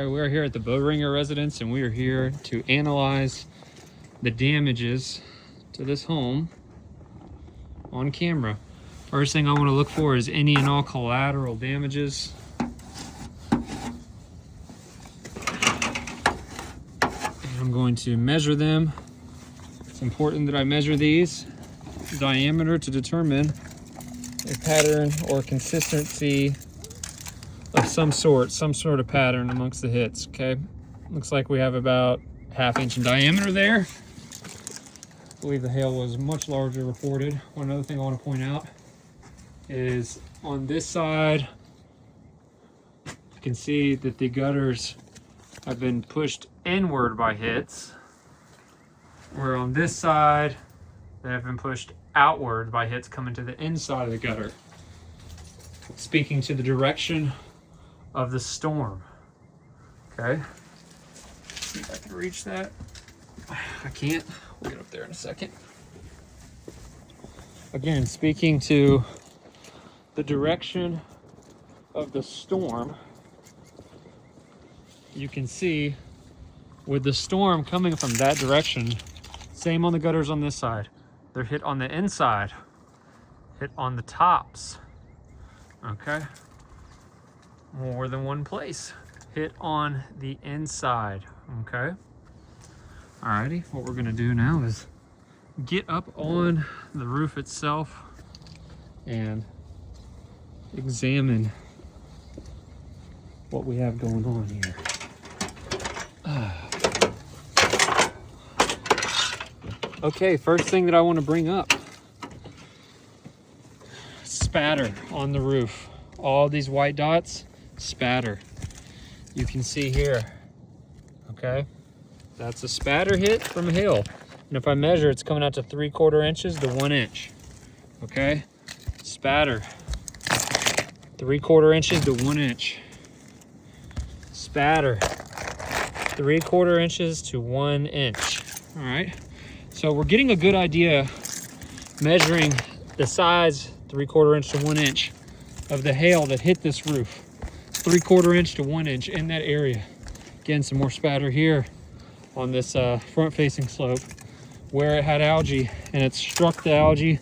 All right, we're here at the Boehringer residence, and we are here to analyze the damages to this home on camera. First thing I want to look for is any and all collateral damages. And I'm going to measure them. It's important that I measure these diameter to determine a pattern or consistency of some sort of pattern amongst the hits. Okay, looks like we have about 1/2 inch in diameter there. I believe the hail was much larger reported. One other thing I want to point out is on this side, you can see that the gutters have been pushed inward by hits, where on this side, they have been pushed outward by hits coming to the inside of the gutter, speaking to the direction of the storm. Okay, see if I can reach that. I can't. We'll get up there in a second. Again, speaking to the direction of the storm, you can see with the storm coming from that direction, same on the gutters on this side. They're hit on the inside, hit on the tops. Okay, more than one place, hit on the inside. Okay, alrighty, what we're gonna do now is get up on the roof itself and examine what we have going on here. Okay, first thing that I want to bring up, spatter on the roof. All these white dots, spatter. You can see here, okay? That's a spatter hit from hail. And if I measure, it's coming out to 3/4 inches to 1 inch, okay? Spatter, 3/4 inches to 1 inch. Spatter, 3/4 inches to 1 inch, all right? So we're getting a good idea measuring the size, 3/4 inch to 1 inch, of the hail that hit this roof. 3/4 inch to 1 inch in that area. Again, some more spatter here on this front-facing slope where it had algae, and it struck the algae,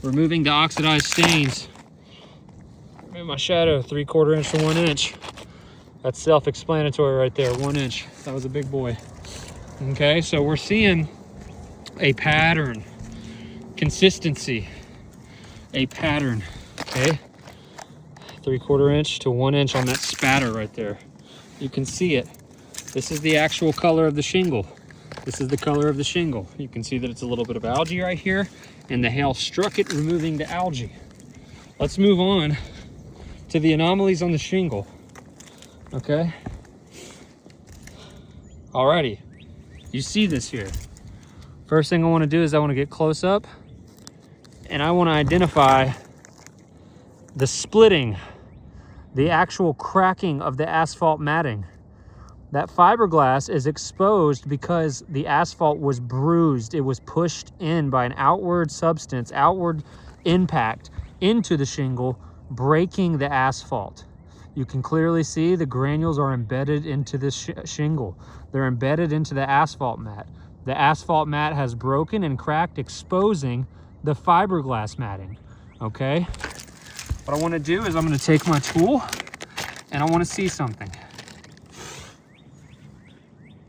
removing the oxidized stains. Made my shadow 3/4 inch to 1 inch. That's self-explanatory right there, 1 inch. That was a big boy. Okay, so we're seeing a pattern, consistency, a pattern, okay? 3/4 inch to 1 inch on that spatter right there. You can see it. This is the actual color of the shingle. This is the color of the shingle. You can see that it's a little bit of algae right here, and the hail struck it, removing the algae. Let's move on to the anomalies on the shingle, okay? Alrighty, you see this here. First thing I want to do is I want to get close up, and I want to identify the splitting, the actual cracking of the asphalt matting. That fiberglass is exposed because the asphalt was bruised. It was pushed in by an outward substance, outward impact into the shingle, breaking the asphalt. You can clearly see the granules are embedded into this shingle. They're embedded into the asphalt mat. The asphalt mat has broken and cracked, exposing the fiberglass matting, okay? What I want to do is I'm going to take my tool, and I want to see something.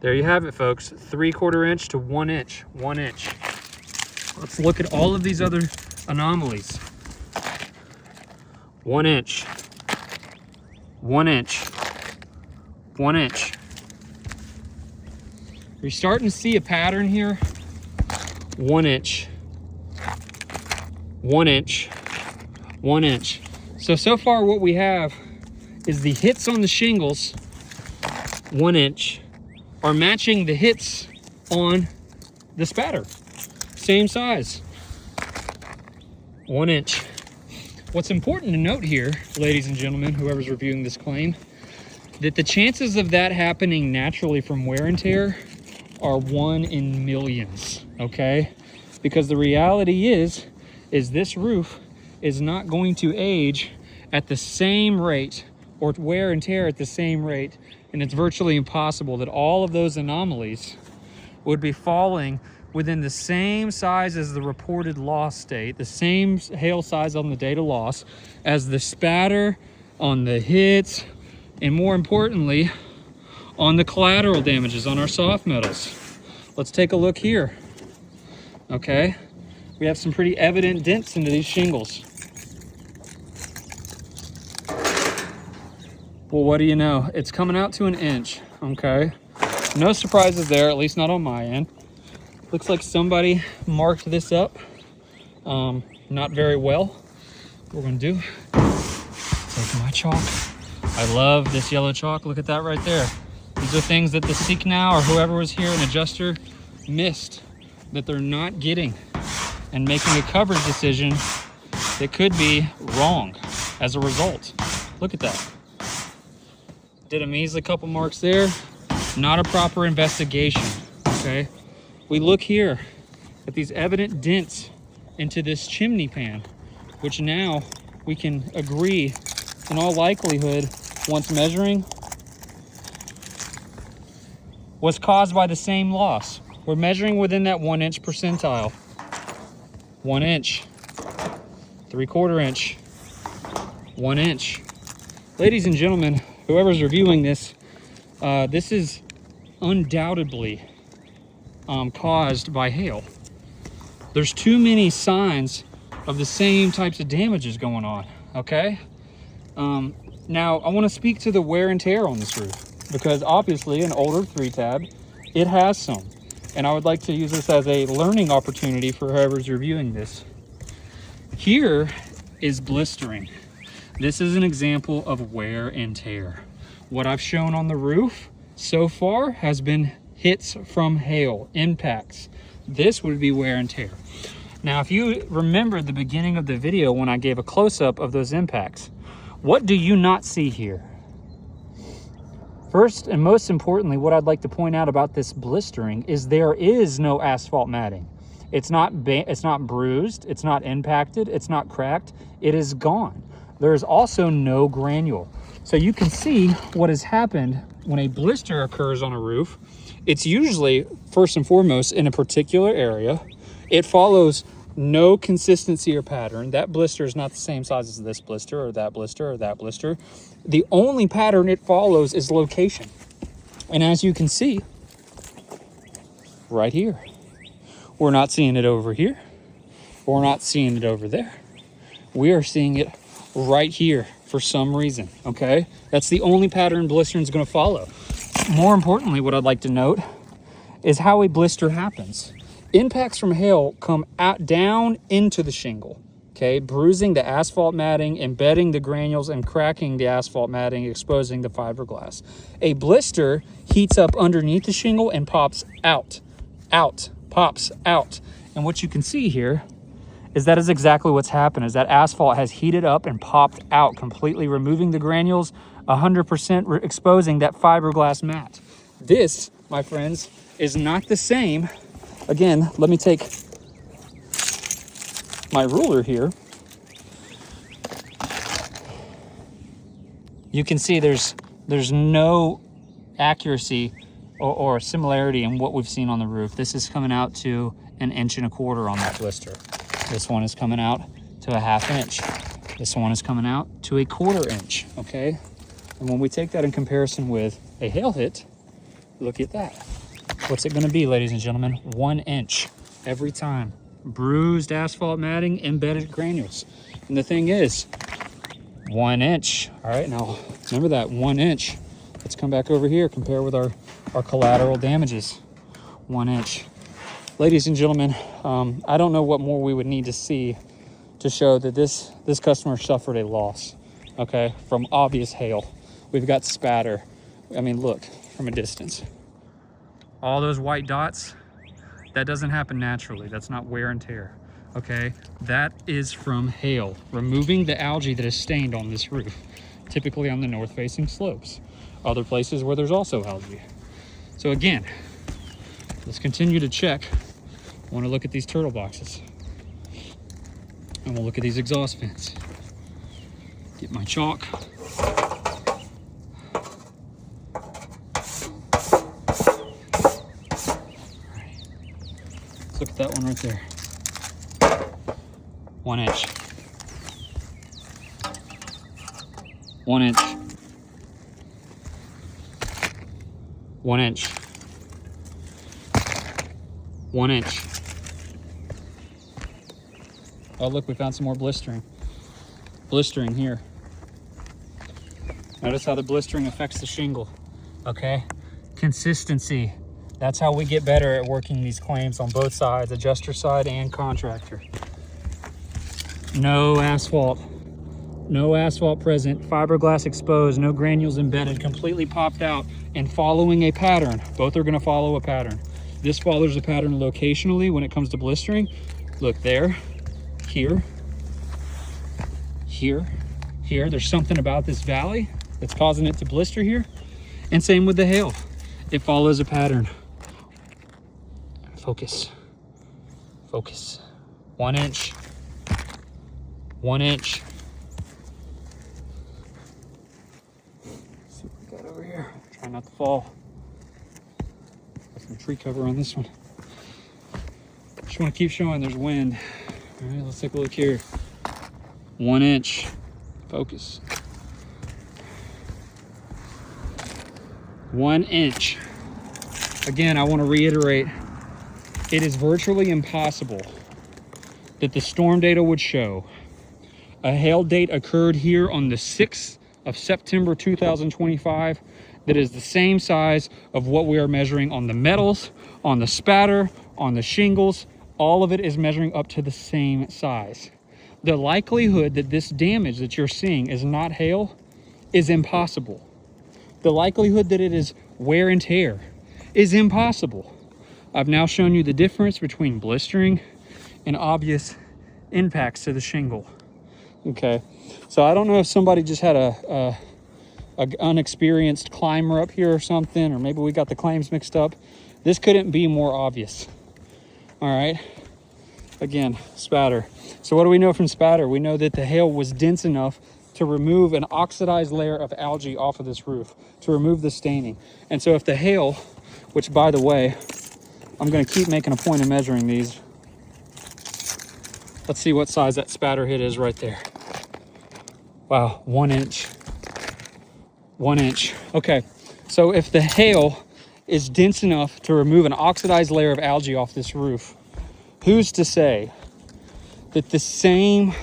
There you have it, folks. 3/4 inch to 1 inch, 1 inch. Let's look at all of these other anomalies. 1 inch, 1 inch, 1 inch. You're starting to see a pattern here. 1 inch, 1 inch, 1 inch. So far what we have is the hits on the shingles, 1 inch, are matching the hits on the spatter. Same size, 1 inch. What's important to note here, ladies and gentlemen, whoever's reviewing this claim, that the chances of that happening naturally from wear and tear are 1 in millions, okay? Because the reality is this roof is not going to age at the same rate or wear and tear at the same rate And it's virtually impossible that all of those anomalies would be falling within the same size as the reported loss state, the same hail size on the data loss as the spatter on the hits, and more importantly, on the collateral damages on our soft metals. Let's take a look here. Okay, we have some pretty evident dents into these shingles. Well, what do you know? It's coming out to an inch, okay? No surprises there, at least not on my end. Looks like somebody marked this up not very well. What we're gonna do, take my chalk. I love this yellow chalk, look at that right there. These are things that the Seek Now or whoever was here, an adjuster, missed, that they're not getting, and making a coverage decision that could be wrong as a result. Look at that. Did a measly couple marks there. Not a proper investigation, okay? We look here at these evident dents into this chimney pan, which now we can agree, in all likelihood, once measuring, was caused by the same loss. We're measuring within that 1 inch percentile. 1 inch, 3/4 inch, 1 inch. Ladies and gentlemen, whoever's reviewing this, this is undoubtedly caused by hail. There's too many signs of the same types of damages going on, okay? Now, I want to speak to the wear and tear on this roof, because obviously an older 3-tab, it has some. And I would like to use this as a learning opportunity for whoever's reviewing this. Here is blistering. This is an example of wear and tear. What I've shown on the roof so far has been hits from hail, impacts. This would be wear and tear. Now, if you remember the beginning of the video when I gave a close-up of those impacts, what do you not see here? First and most importantly, what I'd like to point out about this blistering is there is no asphalt matting. It's not bruised, it's not impacted, it's not cracked, it is gone. There is also no granule. So you can see what has happened when a blister occurs on a roof. It's usually, first and foremost, in a particular area. It follows no consistency or pattern. That blister is not the same size as this blister or that blister or that blister. The only pattern it follows is location. And as you can see, right here, we're not seeing it over here. We're not seeing it over there. We are seeing it right here for some reason, okay? That's the only pattern blistering is gonna follow. More importantly, what I'd like to note is how a blister happens. Impacts from hail come out down into the shingle, okay? Bruising the asphalt matting, embedding the granules, and cracking the asphalt matting, exposing the fiberglass. A blister heats up underneath the shingle and pops out, pops out. And what you can see here is that is exactly what's happened, is that asphalt has heated up and popped out, completely removing the granules, 100% exposing that fiberglass mat. This, my friends, is not the same. Again, let me take my ruler here. You can see there's no accuracy or similarity in what we've seen on the roof. This is coming out to 1.25 inches on that blister. This one is coming out to 1/2 inch. This one is coming out to 1/4 inch, okay? And when we take that in comparison with a hail hit, look at that. What's it gonna be, ladies and gentlemen? 1 inch every time. Bruised asphalt matting, embedded granules. And the thing is, 1 inch. All right, now remember that 1 inch. Let's come back over here, compare with our collateral damages. 1 inch. Ladies and gentlemen, I don't know what more we would need to see to show that this customer suffered a loss, okay, from obvious hail. We've got spatter. I mean, look from a distance. All those white dots, that doesn't happen naturally. That's not wear and tear, okay? That is from hail, removing the algae that is stained on this roof, typically on the north-facing slopes. Other places where there's also algae. So again, let's continue to check. I want to look at these turtle boxes. And we'll look at these exhaust vents. Get my chalk. that one right there. 1 inch. 1 inch. 1 inch. 1 inch. Oh, look, we found some more blistering. Blistering here. Notice how the blistering affects the shingle, okay? Consistency. That's how we get better at working these claims on both sides, adjuster side and contractor. No asphalt. No asphalt present, fiberglass exposed, no granules embedded, completely popped out, and following a pattern. Both are gonna follow a pattern. This follows a pattern locationally when it comes to blistering. Look there, here, here, here. There's something about this valley that's causing it to blister here. And same with the hail. It follows a pattern. Focus, focus. 1 inch, 1 inch. Let's see what we got over here. Try not to fall. Got some tree cover on this one. Just want to keep showing there's wind. All right, let's take a look here. 1 inch, focus. 1 inch. Again, I want to reiterate, it is virtually impossible that the storm data would show a hail date occurred here on the 6th of September 2025 that is the same size of what we are measuring on the metals, on the spatter, on the shingles. All of it is measuring up to the same size. The likelihood that this damage that you're seeing is not hail is impossible. The likelihood that it is wear and tear is impossible. I've now shown you the difference between blistering and obvious impacts to the shingle. Okay, so I don't know if somebody just had a unexperienced climber up here or something, or maybe we got the claims mixed up. This couldn't be more obvious. All right, again, spatter. So what do we know from spatter? We know that the hail was dense enough to remove an oxidized layer of algae off of this roof, to remove the staining. And so if the hail, which by the way, I'm gonna keep making a point of measuring these. Let's see what size that spatter hit is right there. Wow, 1 inch. 1 inch. Okay, so if the hail is dense enough to remove an oxidized layer of algae off this roof, who's to say that the same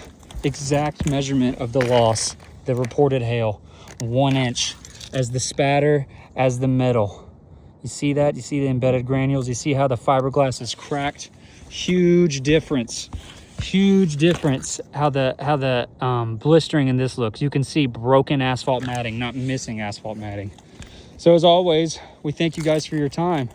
exact measurement of the loss, the reported hail, 1 inch, as the spatter, as the metal? You see that? You see the embedded granules? You see how the fiberglass is cracked? Huge difference. Huge difference how the blistering in this looks. You can see broken asphalt matting, not missing asphalt matting. So as always, we thank you guys for your time.